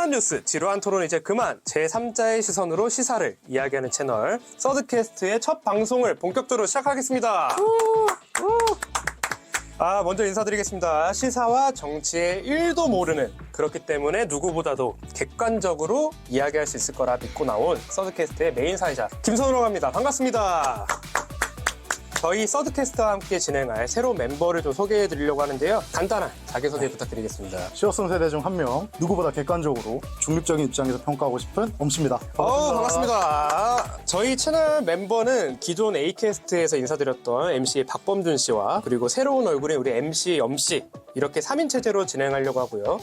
지루한 뉴스, 지루한 토론 이제 그만 제3자의 시선으로 시사를 이야기하는 채널 서드캐스트의 첫 방송을 본격적으로 시작하겠습니다. 먼저 인사드리겠습니다. 시사와 정치에 1도 모르는, 그렇기 때문에 누구보다도 객관적으로 이야기할 수 있을 거라 믿고 나온 서드캐스트의 메인 사회자 김선우라고 합니다. 반갑습니다. 저희 서드캐스트와 함께 진행할 새로운 멤버를 좀 소개해드리려고 하는데요. 간단한 자기소개 부탁드리겠습니다. 시어성 세대 중 한 명, 누구보다 객관적으로 중립적인 입장에서 평가하고 싶은 엄씨입니다. 반갑습니다. 저희 채널 멤버는 기존 A캐스트에서 인사드렸던 MC 박범준 씨와 그리고 새로운 얼굴의 우리 MC 엄씨, 이렇게 3인 체제로 진행하려고 하고요.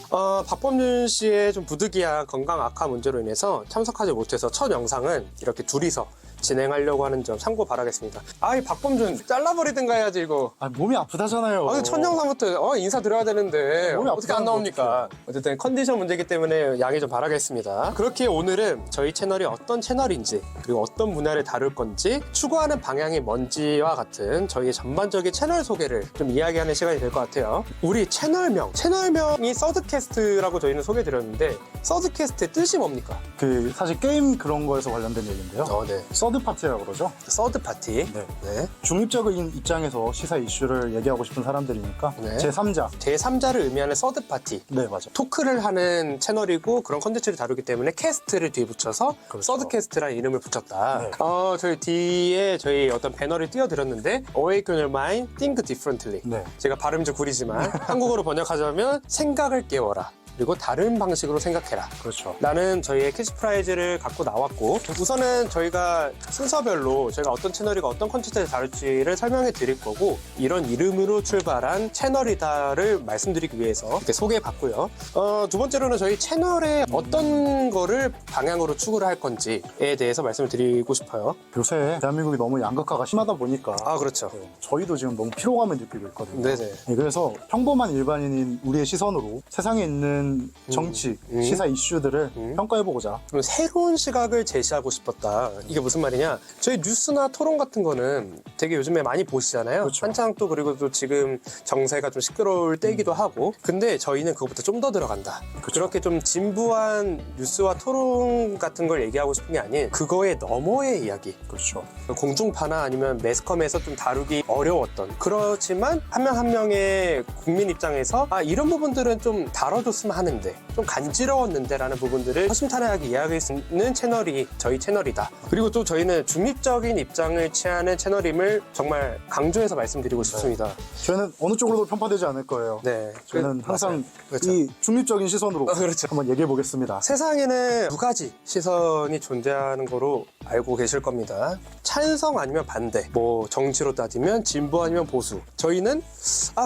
박범준 씨의 좀 부득이한 건강 악화 문제로 인해서 참석하지 못해서 첫 영상은 이렇게 둘이서 진행하려고 하는 점 참고 바라겠습니다. 이 박범준 잘라버리든가 해야지 이거. 몸이 아프다잖아요. 첫 영상부터 인사드려야 되는데 어떻게 안 나옵니까? 어쨌든 컨디션 문제이기 때문에 양해 좀 바라겠습니다. 그렇게 오늘은 저희 채널이 어떤 채널인지, 그리고 어떤 분야를 다룰 건지, 추구하는 방향이 뭔지와 같은 저희의 전반적인 채널 소개를 좀 이야기하는 시간이 될 것 같아요. 우리 채널명이 서드캐스트라고 저희는 소개해드렸는데, 서드캐스트의 뜻이 뭡니까? 사실 게임 그런 거에서 관련된 얘기인데요. 네. 서드파티라고 그러죠. 서드파티. 네. 중립적인 입장에서 시사 이슈를 얘기하고 싶은 사람들이니까 네. 제3자를 의미하는 서드파티. 네, 맞아요. 토크를 하는 채널이고 그런 컨텐츠를 다루기 때문에 캐스트를 뒤에 붙여서 그렇죠. 서드캐스트라는 이름을 붙였다. 네. 저희 뒤에 저희 어떤 배너를 띄워드렸는데 Awaken your mind, think differently. 네. 제가 발음 좀 구리지만 한국어로 번역하자면 생각을 깨워라. 그리고 다른 방식으로 생각해라. 그렇죠. 라는 저희의 캐치프라이즈를 갖고 나왔고, 우선은 저희가 순서별로 저희가 어떤 채널이고 어떤 콘텐츠를 다룰지를 설명해 드릴 거고, 이런 이름으로 출발한 채널이다를 말씀드리기 위해서 이렇게 소개해 봤고요. 두 번째로는 저희 채널에 어떤 거를 방향으로 추구를 할 건지에 대해서 말씀을 드리고 싶어요. 요새 대한민국이 너무 양극화가 심하다 보니까 그렇죠. 저희도 지금 너무 피로감을 느끼고 있거든요. 네네. 그래서 평범한 일반인인 우리의 시선으로 세상에 있는 정치, 시사 이슈들을 평가해보고자. 좀 새로운 시각을 제시하고 싶었다. 이게 무슨 말이냐? 저희 뉴스나 토론 같은 거는 되게 요즘에 많이 보시잖아요. 그렇죠. 한창 또 그리고 또 지금 정세가 좀 시끄러울 때이기도 하고. 근데 저희는 그것보다 좀 더 들어간다. 그렇죠. 그렇게 좀 진부한 뉴스와 토론 같은 걸 얘기하고 싶은 게 아닌 그거의 너머의 이야기. 그렇죠. 공중파나 아니면 매스컴에서 좀 다루기 어려웠던, 그렇지만 한 명 한 명의 국민 입장에서 이런 부분들은 좀 다뤄줬으면 하는데, 좀 간지러웠는데 라는 부분들을 허심탄회하게 이야기할 수 있는 채널이 저희 채널이다. 그리고 또 저희는 중립적인 입장을 취하는 채널임을 정말 강조해서 말씀드리고 싶습니다. 저희는 어느 쪽으로도 편파되지 않을 거예요. 네, 저희는 항상 그렇죠. 이 중립적인 시선으로 그렇죠. 한번 얘기해 보겠습니다. 세상에는 두 가지 시선이 존재하는 거로 알고 계실 겁니다. 찬성 아니면 반대, 정치로 따지면 진보 아니면 보수. 저희는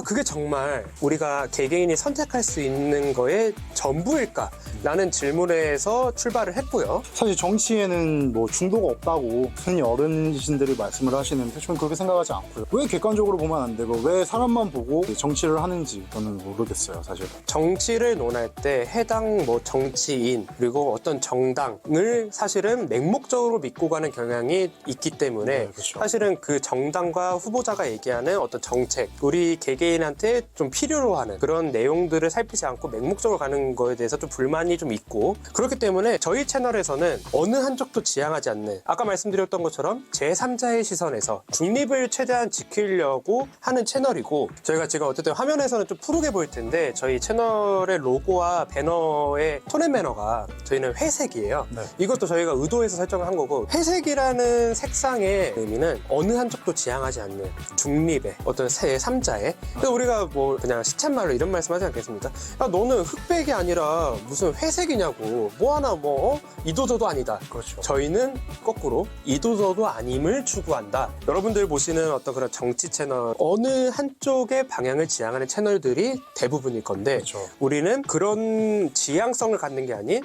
그게 정말 우리가 개개인이 선택할 수 있는 거의 전부일까? 라는 질문에서 출발을 했고요. 사실 정치에는 중도가 없다고 흔히 어른이신들이 말씀을 하시는데 저는 그렇게 생각하지 않고요. 왜 객관적으로 보면 안 되고 왜 사람만 보고 정치를 하는지 저는 모르겠어요, 사실. 정치를 논할 때 해당 정치인 그리고 어떤 정당을 사실은 맹목적으로 믿고 가는 경향이 있기 때문에 네, 그렇죠. 사실은 그 정당과 후보자가 얘기하는 어떤 정책, 우리 개개인한테 좀 필요로 하는 그런 내용들을 살피지 않고 맹목적으로 가는 거에 대해서 좀 불만이 좀 있고, 그렇기 때문에 저희 채널에서는 어느 한쪽도 지향하지 않는, 아까 말씀드렸던 것처럼 제3자의 시선에서 중립을 최대한 지키려고 하는 채널이고, 저희가 지금 어쨌든 화면에서는 좀 푸르게 보일 텐데 저희 채널의 로고와 배너의 톤 앤 매너가 저희는 회색이에요. 네. 이것도 저희가 의도해서 설정을 한 거고, 회색이라는 색상의 의미는 어느 한쪽도 지향하지 않는 중립의 어떤 제3자의, 우리가 그냥 시쳇말로 이런 말씀하지 않겠습니까? 너는 흑백이 아니라 무슨 회색이냐고, 이도저도 아니다. 그렇죠. 저희는 거꾸로 이도저도 아님을 추구한다. 여러분들 보시는 어떤 그런 정치 채널, 어느 한쪽의 방향을 지향하는 채널들이 대부분일 건데, 그렇죠. 우리는 그런 지향성을 갖는 게 아닌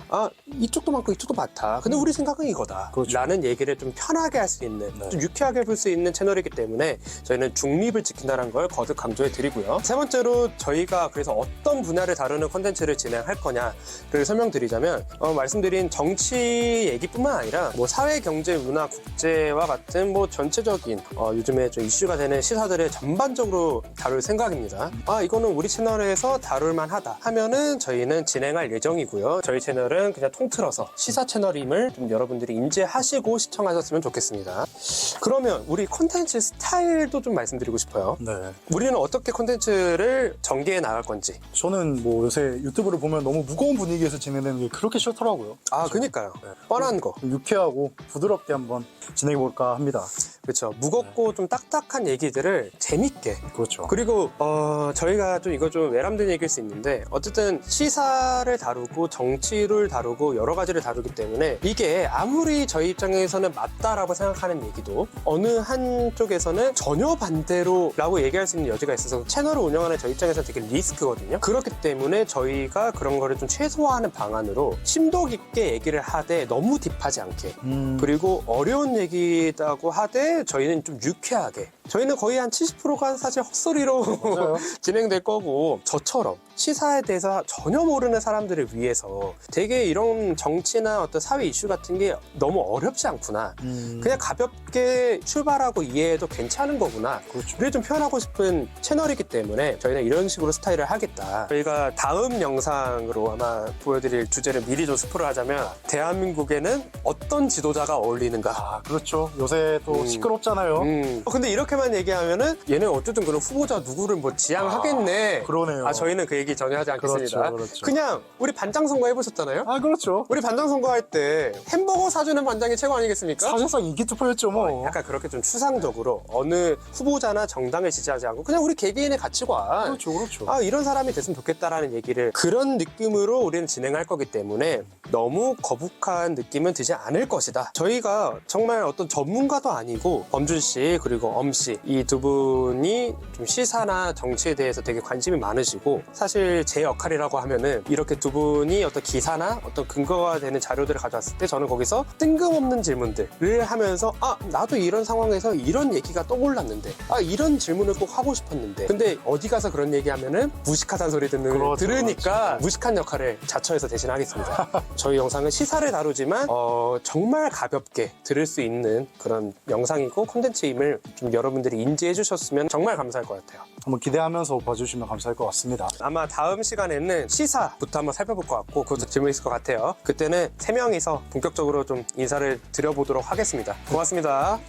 이쪽도 많고 이쪽도 많다. 근데 우리 생각은 이거다. 그렇죠. 라는 얘기를 좀 편하게 할 수 있는, 좀 유쾌하게 볼 수 있는 채널이기 때문에 저희는 중립을 지킨다는 걸 거듭 강조해 드리고요. 세 번째로 저희가 그래서 어떤 분야를 다루는 콘텐츠를 콘텐츠를 진행할 거냐를 설명드리자면 말씀드린 정치 얘기뿐만 아니라 뭐 사회, 경제, 문화, 국제와 같은 뭐 전체적인 요즘에 좀 이슈가 되는 시사들을 전반적으로 다룰 생각입니다. 이거는 우리 채널에서 다룰 만하다 하면은 저희는 진행할 예정이고요. 저희 채널은 그냥 통틀어서 시사 채널임을 좀 여러분들이 인지하시고 시청하셨으면 좋겠습니다. 그러면 우리 콘텐츠 스타일도 좀 말씀드리고 싶어요. 네. 우리는 어떻게 콘텐츠를 전개해 나갈 건지. 저는 뭐 요새 유튜브를 보면 너무 무거운 분위기에서 진행되는 게 그렇게 싫더라고요. 그니까요. 네. 뻔한 거. 좀 유쾌하고 부드럽게 한번 진행해볼까 합니다. 그렇죠. 무겁고 좀 딱딱한 얘기들을 재밌게. 그렇죠. 그리고 저희가 좀 이거 좀 외람된 얘기일 수 있는데 어쨌든 시사를 다루고 정치를 다루고 여러 가지를 다루기 때문에 이게 아무리 저희 입장에서는 맞다라고 생각하는 얘기도 어느 한쪽에서는 전혀 반대로라고 얘기할 수 있는 여지가 있어서 채널을 운영하는 저희 입장에서는 되게 리스크거든요. 그렇기 때문에 저희가 그런 거를 좀 최소화하는 방안으로 심도 깊게 얘기를 하되 너무 딥하지 않게 그리고 어려운 얘기라고 하되 저희는 좀 유쾌하게 저희는 거의 한 70%가 사실 헛소리로 진행될 거고 저처럼 시사에 대해서 전혀 모르는 사람들을 위해서 되게 이런 정치나 어떤 사회 이슈 같은 게 너무 어렵지 않구나. 그냥 가볍게 출발하고 이해해도 괜찮은 거구나. 그렇죠. 를 좀 표현하고 싶은 채널이기 때문에 저희는 이런 식으로 스타일을 하겠다. 저희가 다음 영상으로 아마 보여드릴 주제를 미리 좀 스포를 하자면 대한민국에는 어떤 지도자가 어울리는가. 그렇죠. 요새 또 시끄럽잖아요. 근데 이렇게만 얘기하면은 얘는 어쨌든 그런 후보자 누구를 뭐 지향하겠네. 그러네요. 저희는 그 얘기 전혀 하지 않겠습니다. 그렇죠. 그냥 우리 반장 선거 해보셨잖아요? 그렇죠. 우리 반장 선거할 때 햄버거 사주는 반장이 최고 아니겠습니까? 사실상 인기 투표였죠, 뭐. 약간 그렇게 좀 추상적으로 어느 후보자나 정당을 지지하지 않고 그냥 우리 개개인의 가치관 그렇죠. 이런 사람이 됐으면 좋겠다라는 얘기를 그런 느낌으로 우리는 진행할 거기 때문에 너무 거북한 느낌은 드지 않을 것이다. 저희가 정말 어떤 전문가도 아니고 범준 씨 그리고 엄 씨 이 두 분이 좀 시사나 정치에 대해서 되게 관심이 많으시고 사실 제 역할이라고 하면은 이렇게 두 분이 어떤 기사나 어떤 근거가 되는 자료들을 가져왔을 때 저는 거기서 뜬금없는 질문들을 하면서 나도 이런 상황에서 이런 얘기가 떠올랐는데 이런 질문을 꼭 하고 싶었는데 근데 어디 가서 그런 얘기하면은 무식하다는 소리 들으니까 무식한 역할을 자처해서 대신하겠습니다. 저희 영상은 시사를 다루지만 정말 가볍게 들을 수 있는 그런 영상이고 콘텐츠임을 좀 여러분들이 인지해 주셨으면 정말 감사할 것 같아요. 한번 기대하면서 봐주시면 감사할 것 같습니다. 아마 다음 시간에는 시사부터 한번 살펴볼 것 같고 그것도 재미있을 것 같아요. 그때는 3명이서 본격적으로 좀 인사를 드려보도록 하겠습니다. 고맙습니다.